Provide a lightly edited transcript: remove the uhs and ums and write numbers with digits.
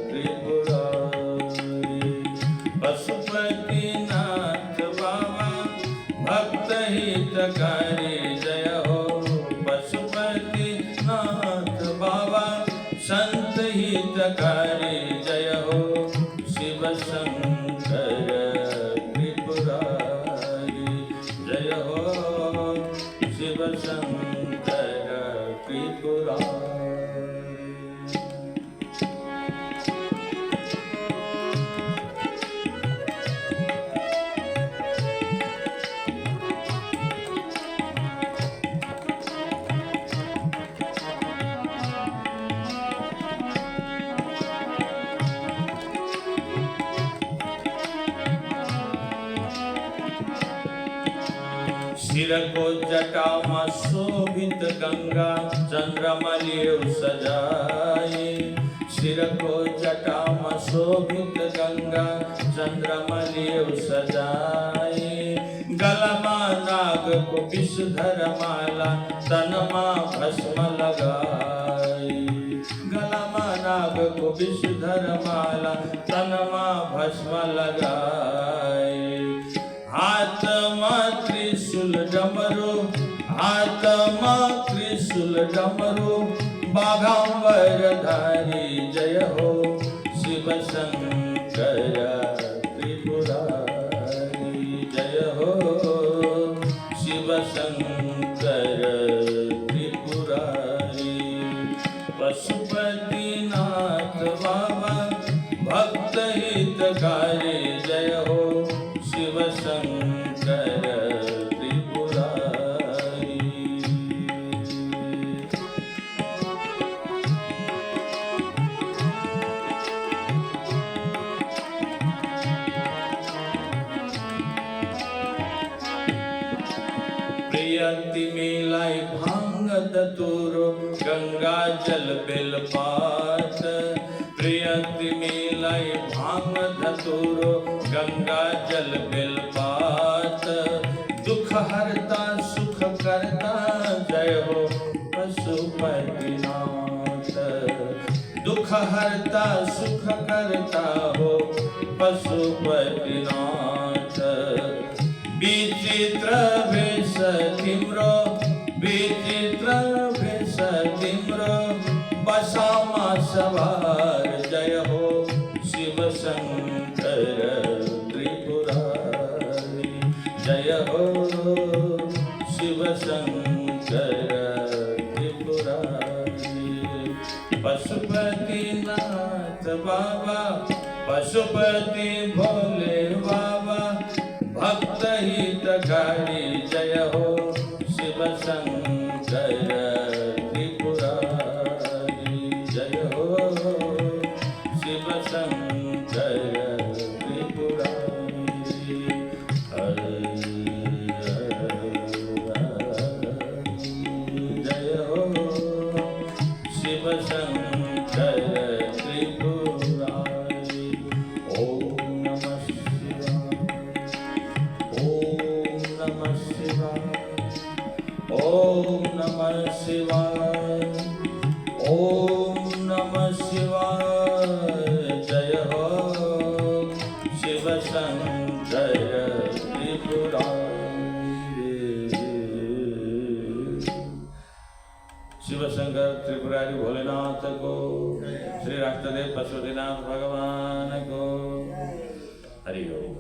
त्रिपुरारी। पशुपतिनाथ बाबा भक्त हितकारी जय हो। पशुपतिनाथ बाबा संत हितकारी जय हो। शिव शंकर त्रिपुरारी जय हो। शिव शंकर त्रिपुरारी। सिर को जटा में शोभित गंगा चंद्रमलिव सजाए। सिर को जटा में शोभित गंगा चंद्रमलिव सजाए। गलमा नाग को विषधर माला तनमा भस्म लगाए। गलमा नाग को विषधर माला तनमा भस्म लगाए। हाथ में त्रिशूल डमरू हाथ में त्रिशूल डमरू बाघांबर धारी जय हो। शिव शंकर त्रिपुरारी जय हो। शिव शंकर त्रिपुरारी। पशुपतिनाथ बाबा भक्त हितकारी जय हो। शिव शंकर त्रिपुरारी। प्रियति मिलाई भांग धतूरो गंगा जल बेलपात। प्रियति मिलाई भांग धतूरो गंगा जल बेलपात। दुख हरता सुख करता जय हो पशुपतिनाथ। दुख हरता सुख करता हो पशुपतिनाथ। विचित्र भेष तिम्रो विचित्र भेष तिम्रो बसामा सवार जय हो। शिव शंकर त्रिपुरारी जय हो। शिव शंकर त्रिपुरारी। पशुपतिनाथ बाबा पशुपति भोले बाबा भक्त हितकारी जय हो। शिव शंकर त्रिपुरारी जय हो। शिव शंकर त्रिपुरारी। जय हो। शिव शंकर त्रिपुरारी। ओम नमः शिवाय। ओम नमः शिवाय। ओम नमः शिवाय। ओम नमः शिवाय जय हो। शिव शंकर त्रिपुरारी। शिव शंकर त्रिपुरारी भोलेनाथ को। श्री राष्ट्रदेव पशुपतिनाथ भगवान को। हरि ओम।